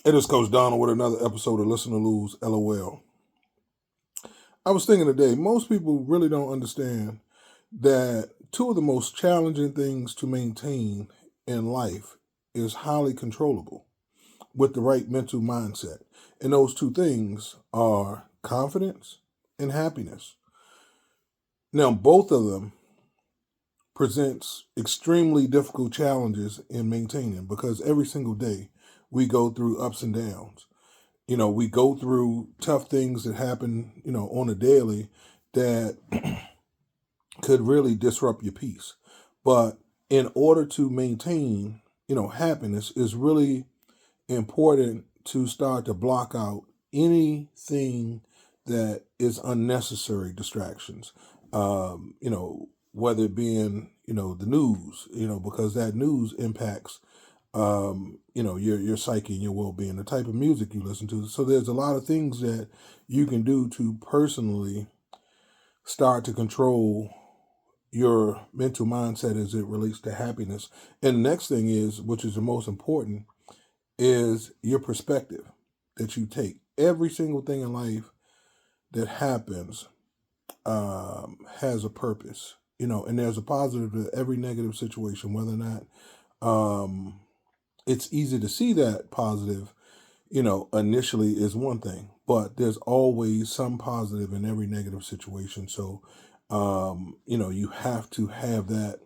It is Coach Donald with another episode of Listen to Lose, L.O.L. I was thinking today, most people really don't understand that two of the most challenging things to maintain in life is highly controllable with the right mental mindset. And those two things are confidence and happiness. Now, both of them presents extremely difficult challenges in maintaining because every single day we go through ups and downs. We go through tough things that happen, on a daily that could really disrupt your peace. But in order to maintain, happiness is really important to start to block out anything that is unnecessary distractions. Whether it being, the news, because that news impacts your psyche and your well being, the type of music you listen to. So there's a lot of things that you can do to personally start to control your mental mindset as it relates to happiness. And the next thing is, which is the most important, is your perspective that you take. Every single thing in life that happens has a purpose, and there's a positive to every negative situation, whether or not it's easy to see that positive, initially is one thing, but there's always some positive in every negative situation. So, you have to have that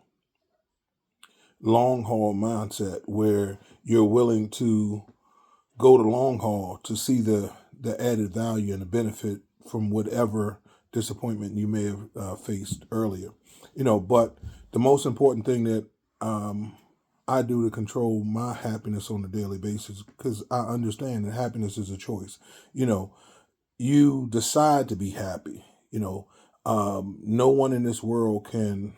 long haul mindset where you're willing to go the long haul to see the added value and the benefit from whatever disappointment you may have faced earlier. But the most important thing that I do to control my happiness on a daily basis, because I understand that happiness is a choice. You decide to be happy. No one in this world can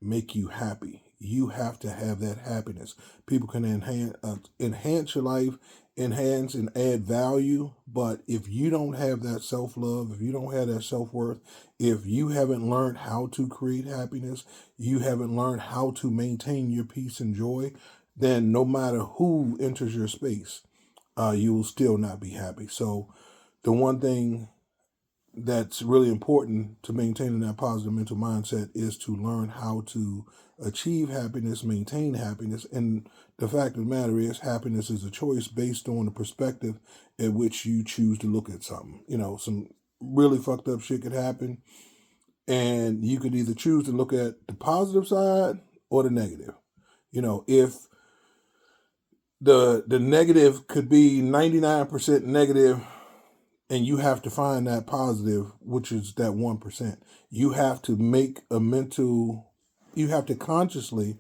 make you happy. You have to have that happiness. People can enhance your life, enhance and add value, but if you don't have that self love, if you don't have that self worth, if you haven't learned how to create happiness, you haven't learned how to maintain your peace and joy, then no matter who enters your space, you will still not be happy. So the one thing that's really important to maintaining that positive mental mindset is to learn how to achieve happiness, maintain happiness. And the fact of the matter is, happiness is a choice based on the perspective at which you choose to look at something. Some really fucked up shit could happen, and you could either choose to look at the positive side or the negative. If the negative could be 99% negative, and you have to find that positive, which is that 1%. You have to you have to consciously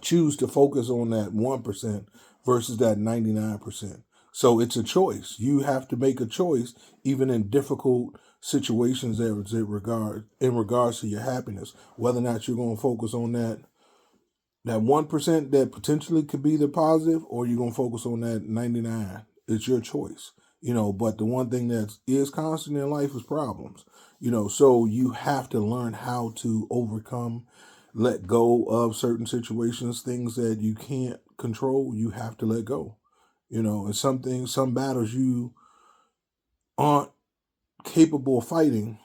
choose to focus on that 1% versus that 99%. So it's a choice. You have to make a choice, even in difficult situations in regards to your happiness, whether or not you're going to focus on that 1% that potentially could be the positive, or you're going to focus on that 99. It's your choice. But the one thing that is constant in life is problems. So you have to learn how to overcome, let go of certain situations, things that you can't control, you have to let go. And some battles you aren't capable of fighting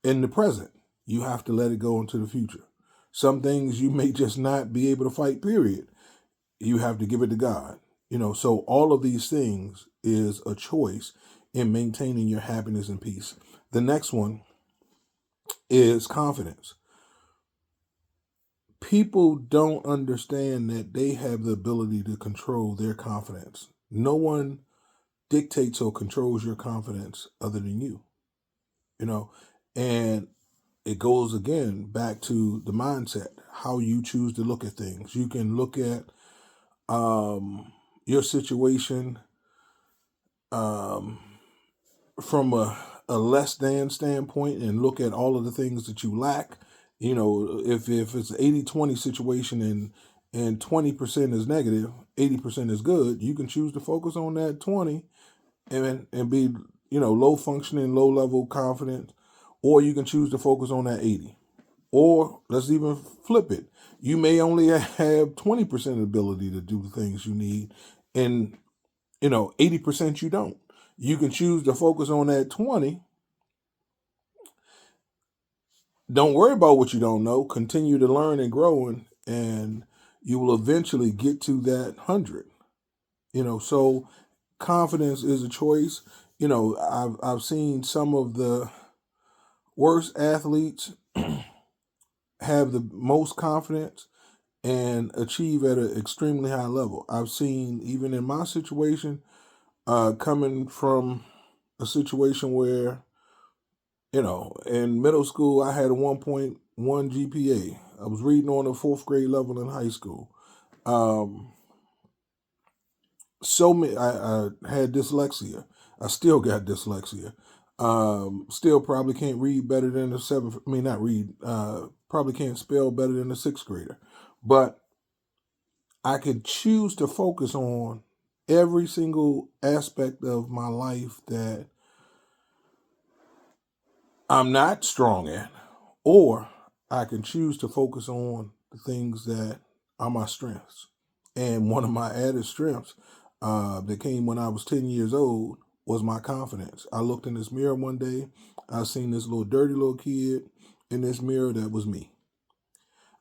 in the present. You have to let it go into the future. Some things you may just not be able to fight, period. You have to give it to God. So all of these things is a choice in maintaining your happiness and peace. The next one is confidence. People don't understand that they have the ability to control their confidence. No one dictates or controls your confidence other than you. And it goes again back to the mindset, how you choose to look at things. You can look at your situation from a less than standpoint and look at all of the things that you lack. If it's an 80-20 situation and 20% is negative, 80% is good, you can choose to focus on that 20 and be, low functioning, low level confidence, or you can choose to focus on that 80. Or let's even flip it. You may only have 20% ability to do the things you need, And 80% you don't. You can choose to focus on that 20. Don't worry about what you don't know. Continue to learn and grow, and you will eventually get to that 100. So confidence is a choice. I've seen some of the worst athletes have the most confidence and achieve at an extremely high level. I've seen, even in my situation, coming from a situation where, in middle school, I had a 1.1 GPA. I was reading on the fourth grade level in high school. Um, I had dyslexia. I still got dyslexia. Still probably can't read better than the seventh. I mean, not read. Probably can't spell better than the sixth grader. But I could choose to focus on every single aspect of my life that I'm not strong at, or I can choose to focus on the things that are my strengths. And one of my added strengths that came when I was 10 years old was my confidence. I looked in this mirror one day, I seen this little dirty little kid in this mirror. That was me.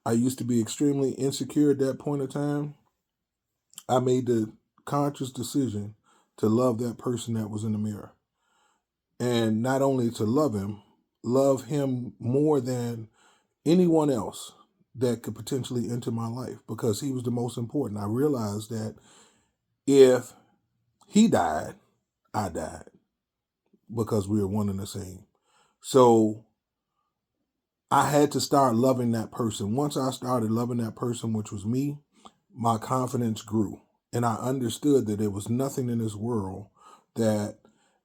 I used to be extremely insecure at that point in time. I made the conscious decision to love that person that was in the mirror. And not only to love him more than anyone else that could potentially enter my life, because he was the most important. I realized that if he died, I died, because we were one and the same. So I had to start loving that person. Once I started loving that person, which was me, my confidence grew. And I understood that there was nothing in this world that,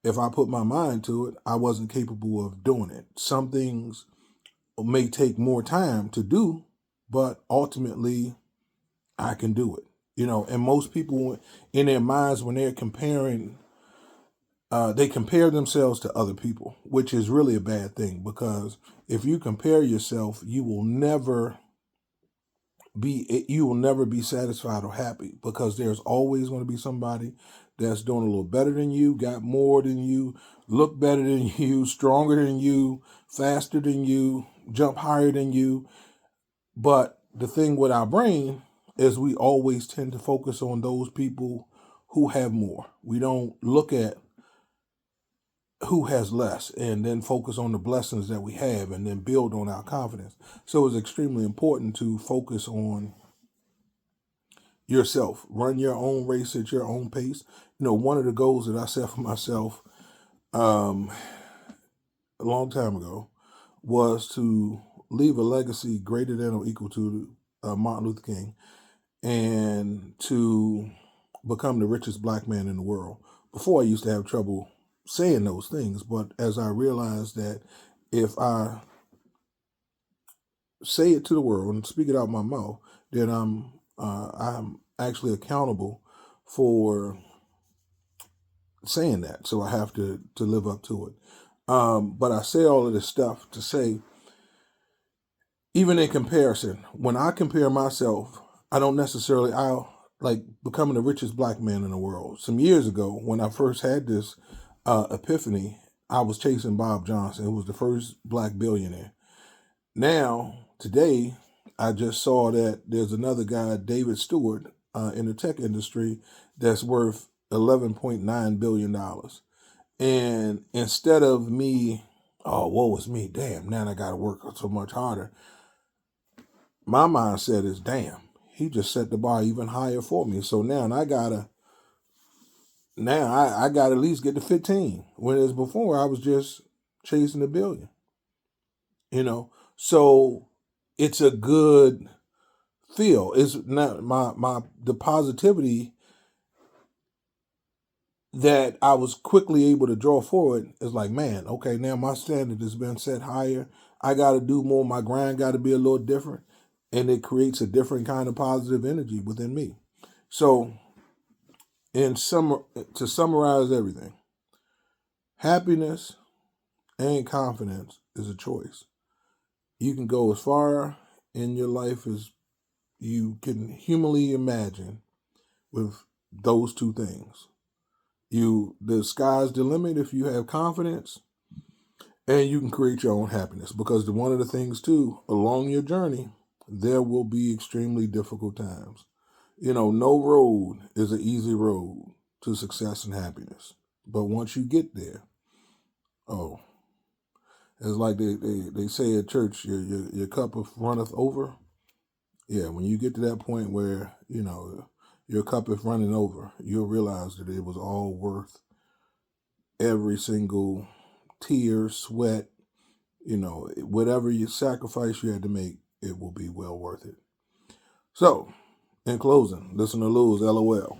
if I put my mind to it, I wasn't capable of doing it. Some things may take more time to do, but ultimately I can do it. And most people in their minds, when they're comparing, they compare themselves to other people, which is really a bad thing, because if you compare yourself, you will never be satisfied or happy, because there's always going to be somebody that's doing a little better than you, got more than you, look better than you, stronger than you, faster than you, jump higher than you. But the thing with our brain is we always tend to focus on those people who have more. We don't look at who has less, and then focus on the blessings that we have, and then build on our confidence. So it's extremely important to focus on yourself. Run your own race at your own pace. One of the goals that I set for myself um, a long time ago was to leave a legacy greater than or equal to Martin Luther King, and to become the richest black man in the world. Before, I used to have trouble saying those things, but as I realized that if I say it to the world and speak it out my mouth, then I'm actually accountable for saying that. So I have to live up to it. But I say all of this stuff to say, even in comparison, when I compare myself, I don't necessarily, I'll like becoming the richest black man in the world. Some years ago, when I first had this epiphany, I was chasing Bob Johnson, who was the first black billionaire. Now, today, I just saw that there's another guy, David Stewart, in the tech industry, that's worth $11.9 billion. And instead of me, oh, woe is me, damn, now I got to work so much harder, my mindset is, damn, he just set the bar even higher for me. So I gotta at least get to 15. Whereas before I was just chasing a billion. So it's a good feel. It's not my the positivity that I was quickly able to draw forward is like, man, okay, now my standard has been set higher. I got to do more. My grind got to be a little different, and it creates a different kind of positive energy within me. So, to summarize everything, happiness and confidence is a choice. You can go as far in your life as you can humanly imagine with those two things. The sky's the limit if you have confidence, and you can create your own happiness. Because one of the things too, along your journey, there will be extremely difficult times. No road is an easy road to success and happiness. But once you get there, oh, it's like they say at church, your cup of runneth over. Yeah, when you get to that point where, your cup is running over, you'll realize that it was all worth every single tear, sweat, whatever you sacrifice you had to make, it will be well worth it. So, in closing, listen to L.O.L.